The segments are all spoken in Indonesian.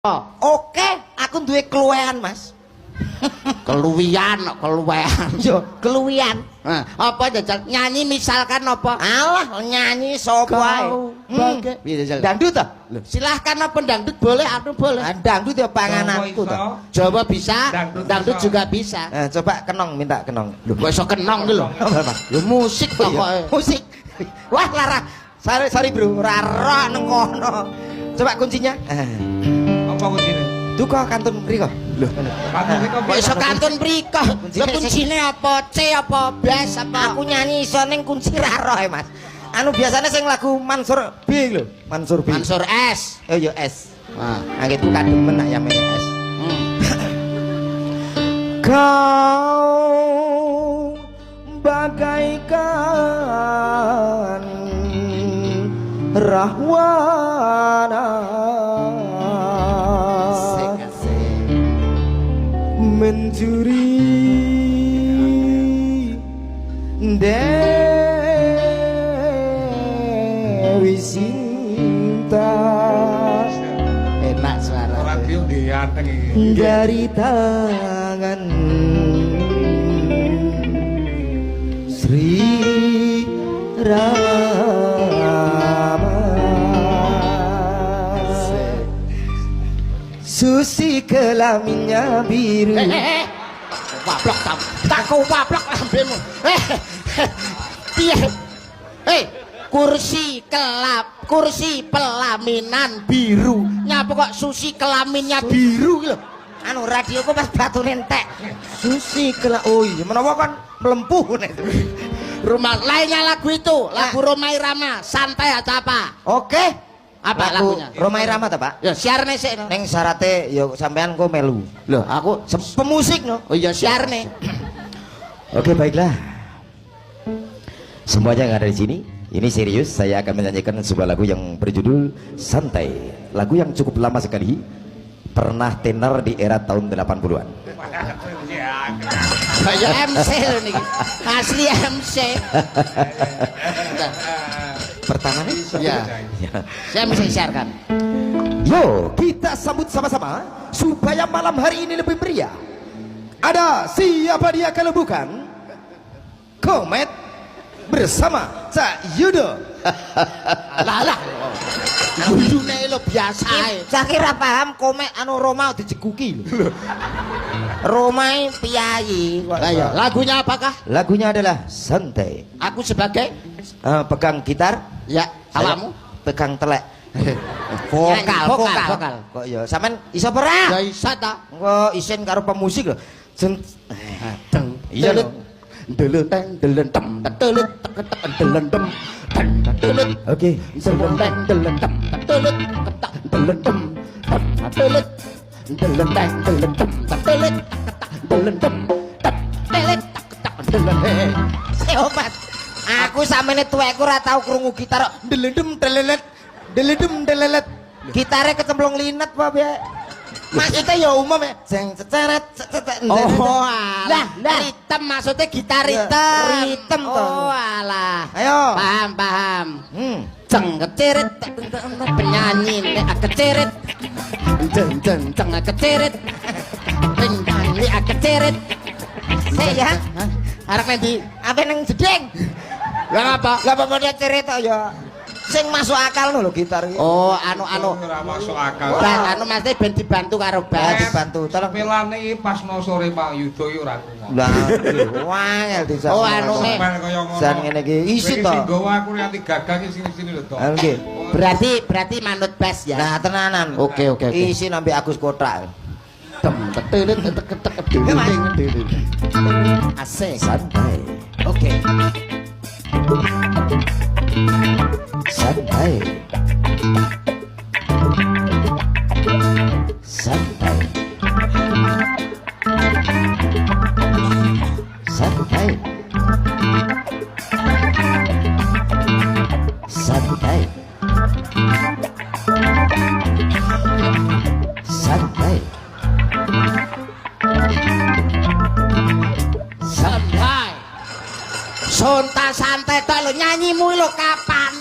Oke, aku duwe keluwean, Mas. Keluwian, keluwean. Yo, keluwian. Apa jajal nyanyi misalkan apa? Alah, nyanyi sapa ae. Piye jajal? Dangdut ta? Silahkan apa dangdut boleh, aku boleh. Dangdut ya pangananku ta. Jawa bisa, dangdut juga bisa. Coba kenong, minta kenong. Lho, kok iso kenong ki lho. Ya musik pokoke. Musik. Wah, Lara. Sorry, Bro. Ora ro nang kono. Coba kuncinya. Apa kuncine? Duka kantun mriko. Lho. Kok iso kantun mriko? Lho kuncine apa? C apa bass apa? Aku nyanyi iso ning kunci ra ro, Mas. Anu biasanya sing lagu Mansur B lho. Mansur B. Mansur S. Oh ya S. Wah, anggitku kademen nak ya S. Kau bagaikan rahwana mencuri Dewi Sinta. Enak suara. Radio dianteng iki. Dari tangan Sri Rama Susi kelaminnya biru. Wablok tak kau wablok lambemu. Piye? Kursi pelaminan biru. Nyapa kok Susi kelaminnya biru lho? Anu radioku pas batu nentek. Susi oh iya menawa kan melempuh nih. Rumah lainnya lagu itu, lagu Rhoma Irama, santai aja apa? Oke. Apa lagu lagunya? Rhoma Irama ta, Pak? Ya siarne sik no. Neng syarate yo sampean kok melu. Loh, aku Pemusik no. oh iya siarne. Oke, baiklah. Semuanya yang ada di sini, ini serius. Saya akan menyanyikan sebuah lagu yang berjudul Santai. Lagu yang cukup lama sekali, pernah tenar di era tahun 80-an. Kayak MC lho niki. Asli MC. Pertama nih? Ya. Saya bisa siarkan. Yo, kita sambut sama-sama supaya malam hari ini lebih meriah. Ada siapa dia kalau bukan Komet bersama Cak Yudo. Lalah. Guyune lho biasa ae. Cak kira paham Komet anu Roma dijeguki lho. Roma piyayi. Ayo, lagunya apakah? Lagunya adalah Santai. Aku sebagai Pegang gitar, ya, saya alamu pegang telek. Vokal. Kok ya sampean iso ora? Ya isa ta. Kok isin karo pemusik lho. Iya lho. Delenteng delenteng tetelet teketek delendem. Oke, Delenteng delenteng tetelet ketak delendem. Tetelet delenteng delenteng tetelet ketak delendem. Tetelet ketak delendem. Seobat. Aku samene tuwekku ora tau krungu gitar kok delendem delelet. Gitare kecemplung linet apa piye? Maksudnya ya umum ya. Jeng ceceret. Oh alah, ritem maksudnya gitar ritem. Oh alah. Ayo. Paham. Ceng kecerit penyanyi nek kecerit. Ceng kecerit. Penyanyi kecerit. Ya. Arek nanti Apa nang jeding? lah apa? Lah apa dia cerita ya. Sing masuk akal lho gitar iki. Oh anu Ora masuk akal. anu mesti ben dibantu karo Ya bas. dibantu. Tolong. Pelane iki pas no sore Pak Yudo iki ora kuat. Lah, wangel disa. Oh, anu nih. Jan ngene iki isin to. Sing gowo aku nanti gagah iki sini-sini lho to. Nggih. Berarti manut bas ya. Nah, tenanan. Oke. Isin ambek Agus Kotak. Tem tetelet tetek ding. Asik. Santai. Oke. Santai. Santai. Santai. Santai. Santai. Santai. Santai tok lho nyanyimu lho kapan?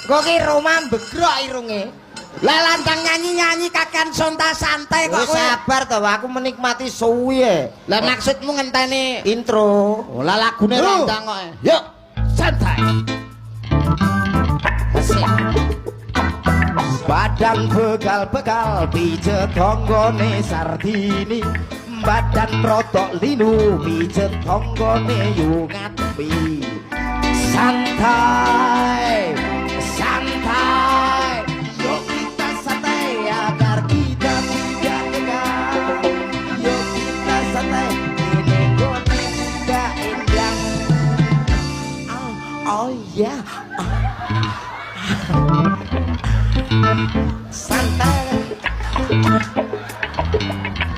Kok ki Roma mbegrok irunge. Lah landang nyanyi-nyanyi kakean sonta santai kok Wis kowe. sabar to, aku menikmati suwi e. Lah maksudmu ngenteni Intro. oh, lah lagune landang kok. Yuk, santai. Asik. Badan begal-begal pijet tonggone Sardini, badan rotok linu pijet tonggone Yungatpi. Santai, santai, yuk kita santai agar kita tidak tegang. Yuk kita santai, ini gone tidak indah. Oh ya, santai.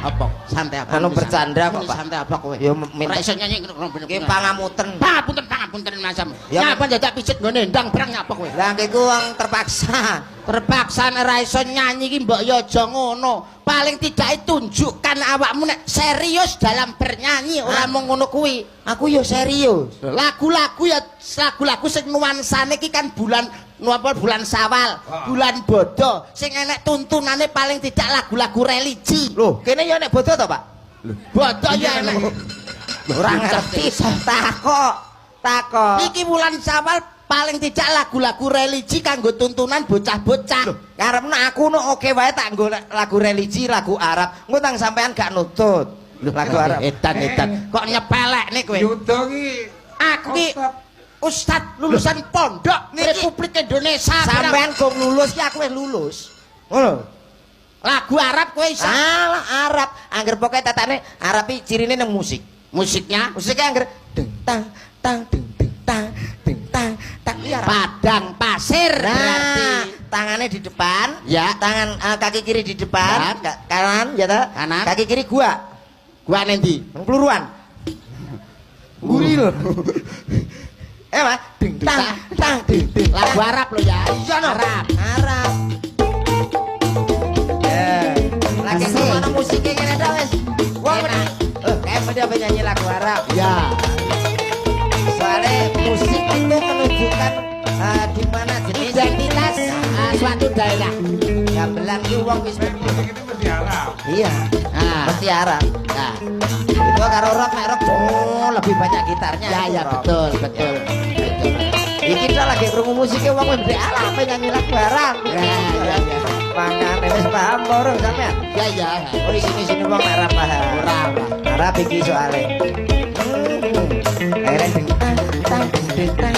Apa? Santai apa? Anu bercanda kok, Pak. Santai apa kowe? Ya minta Ora iso nyanyi ngono bener. ki pangamuten. Pangapunten Masam. Ya. Nyapa dadak pijet ngene ndang berang nyapa kowe? Lah ki ku wong terpaksa. Terpaksa nek ora iso nyanyi ki mbok yo aja ngono. Paling tidak tunjukkan awakmu nek serius dalam bernyanyi, ora mung ngono kuwi. Aku yo serius. Lagu-lagu ya lagu-lagu sing nuansane iki kan bulan bulan Sawal, bulan Bodo. Sing enek tuntunane paling tidak lagu-lagu religi. Loh, kene yo nek bodo to, Pak? Bodo ya enek. Ora ngerti takok. Iki bulan Sawal paling tidak lagu-lagu religi kanggo tuntunan bocah-bocah. Karepno aku no oke wae tak nggo lagu religi, lagu Arab. Engko tang sampean gak nutut. Lagu Arab. Edan. Kok nyepelek nih kowe? Yuda ki Aku ki Ustad lulusan pondok Republik Indonesia. Sampean kok lulus ki aku wis lulus. Ngono. Lagu Arab kowe iso. Alah Arab, angger pokoke tatane Arab iki cirine nang musik. Musiknya Musiknya angger deng tang tang deng tang deng tang tak iya Arab. padang pasir berarti. Nah, tangannya di depan, Ya. tangan kaki kiri di depan, kanan, ya ta? Kanan. Kaki kiri gua, Nendi? yang peluruan. Guri lho. Mas, ding tang tang ding ding. Lagu Arab lo ya. Iya no. Arab. Arab. Lagi Asik. mana musiknya ngene ta wis. Wah, Enak. kayak dia penyanyi lagu Arab. Ya. Soalnya musik itu menunjukkan di mana jenis Identitas suatu daerah. gamelan ki wong wis musik itu mesti Arab. iya. Nah, Mesti Arab. nah. Itu karo rock nek rock lebih banyak gitarnya. Ya ya Rock. betul. Iki kita lagi krungu musiknya wong wis ndek Arab penyanyi lagu Arab. Ya. Mangane wis paham borong sampean. Ya. Oh di sini wong Arab paham. Ora. Arab iki soalnya. Akhirnya ding tang tang ding tang.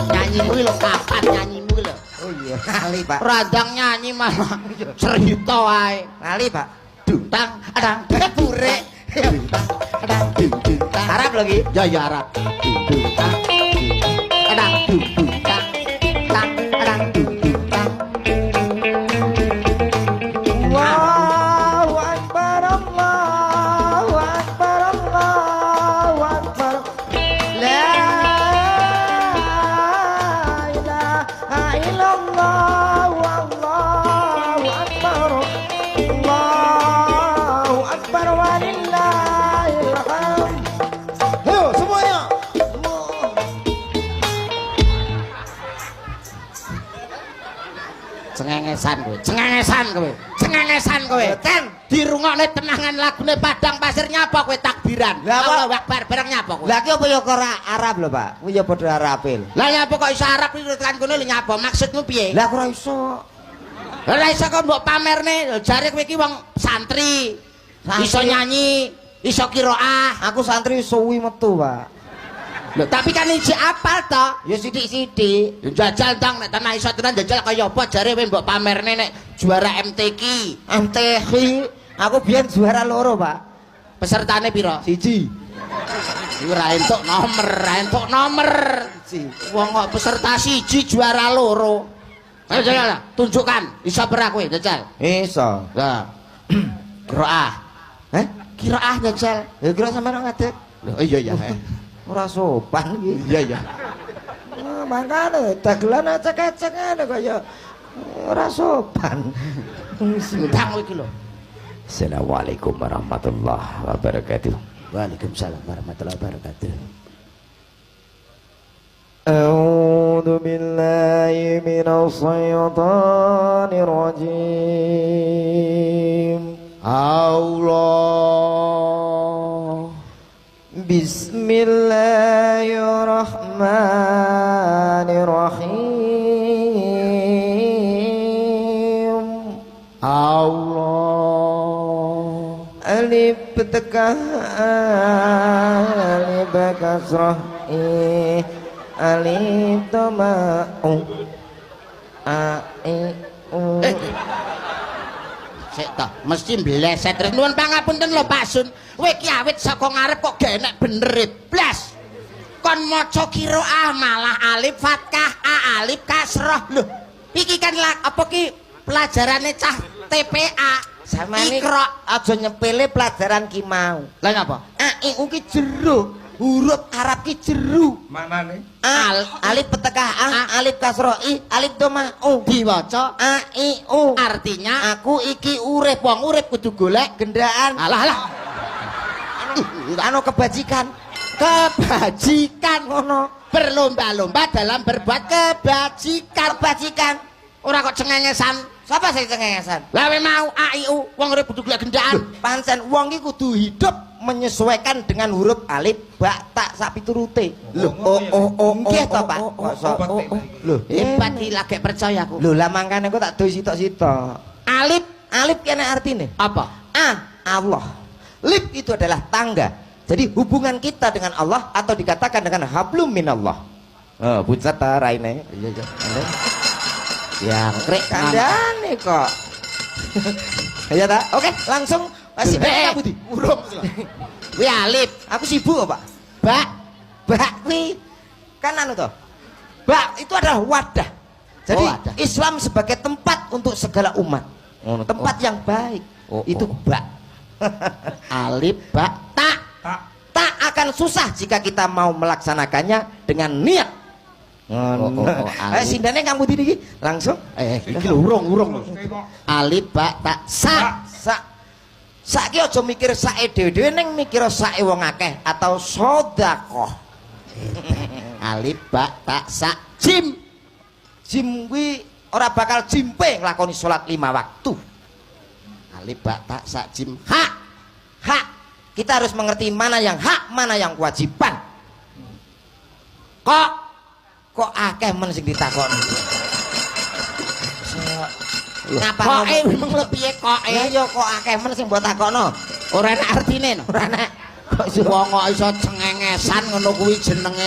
Nyanyimu ki lho kapan nyanyimu ki lho. Oh iya, kali Pak. Randang nyanyi malah cerita wae. Kali Pak. Dutang adang burek. Adang dudutang. Arab lagi. Ya Arab. Dutang. Adang dutang. Tang adang dutang. Allahu Akbar, Allahu Akbar, Allahu Akbar. La ilaha illallah, Allahu Akbar. Allahu Akbar walillahil hamd. Yo semuanya. Cengengesan kowe. Ten. Dirungokne tenangan lagune Padang Pasir nyapa kowe takbiran. Lah, kok- Allahu Akbar bareng nyapa kowe. Lah ki apa ya kok ora Arab lho, Pak? Ku ya padha Arabe lho. Lah nyapa kok iso Arab iki tekan kono lho nyapa maksudmu piye? Lah aku ora iso. Lah iso kok mbok pamerne jare kowe iki wong santri. Iso nyanyi, iso qiraah. Aku santri suwi metu, Pak. Lho tapi kan iki apal to? Ya sithik-sithik. Jajal tang nek tanah iso tenan jajal kaya apa jare kowe mbok pamerne nek juara MTQ. MTQ. Aku biyen juara loro, Pak. Pesertane pira? Siji. Iku ora entuk nomor. Wong kok peserta siji juara loro. Ayo jajal tunjukkan iso ora kowe jajal. Iso. Lah. Qiraah. Heh? Qiraah jajal. Ya kira sampean ngadeg. Lho iya ya. Ora sopan iki. Iya ya. Mangkane dagelan acek-acek ngene kaya ora sopan. Tang iki lho. Assalamualaikum warahmatullahi wabarakatuh. Waalaikumsalam warahmatullahi wabarakatuh. أعوذ أعوذ بالله من الشيطان الرجيم الله بسم الله الرحمن الرحيم الله ألف تكه ألف كسرة alif tama a e u sik to mesti bleset terus nuwun pangapunten lho Pak Sun kowe ki awit saka ngarep kok gak enak bener blas kon maca qiraah malah alif fathah a alif kasrah lho iki kan apa ki pelajarane cah TPA sama ini Iqra aja nyepele pelajaran ki mau lha ngapa a e u ki jero huruf Arab ki jeru Maknane alif petekah alif kasroh i alif doma u diwaca a i u artinya aku iki urip wong urip kudu golek gendaan alah anu kebajikan ngono berlomba-lomba dalam berbuat kebajikan ora kok cengengesan sapa sing cengengesan lawe mau a i u wong urip kudu golek gendaan pancen wong iki kudu hidup menyesuaikan dengan huruf alif ba ta sak piturute lho nggih to Pak lho hebat iki lagi percaya aku lho lah mangkane kok tak doy sitok-sitok alif kene artine apa Allah lip itu adalah tangga jadi hubungan kita dengan Allah atau dikatakan dengan hablum minallah bucat ta raine ya krek kandane kok ya ta oke langsung masih kamu di urung kuwi alif aku sibuk kok Pak kuwi kan anu to Pak itu adalah wadah jadi wadah. Islam sebagai tempat untuk segala umat tempat yang baik itu Pak alif ba ta tak akan susah jika kita mau melaksanakannya dengan niat sindane kamu di iki langsung iki lho urung alif ba ta sa Saiki aja mikir sae dhewe-dhewe ning mikir sae wong akeh atau sedekah. Alif ba ta sa jim. Jim kuwi ora bakal jimpe nglakoni salat 5 waktu. Alif ba ta sa jim ha. Kita harus mengerti mana yang hak, mana yang kewajiban. Kok akeh men sing ditakoni. Ngapa memang lebih kok ya kok akeh men sing mbok takokno ora enak artine ora enak kok wong kok iso cengengesan ngono kuwi jenenge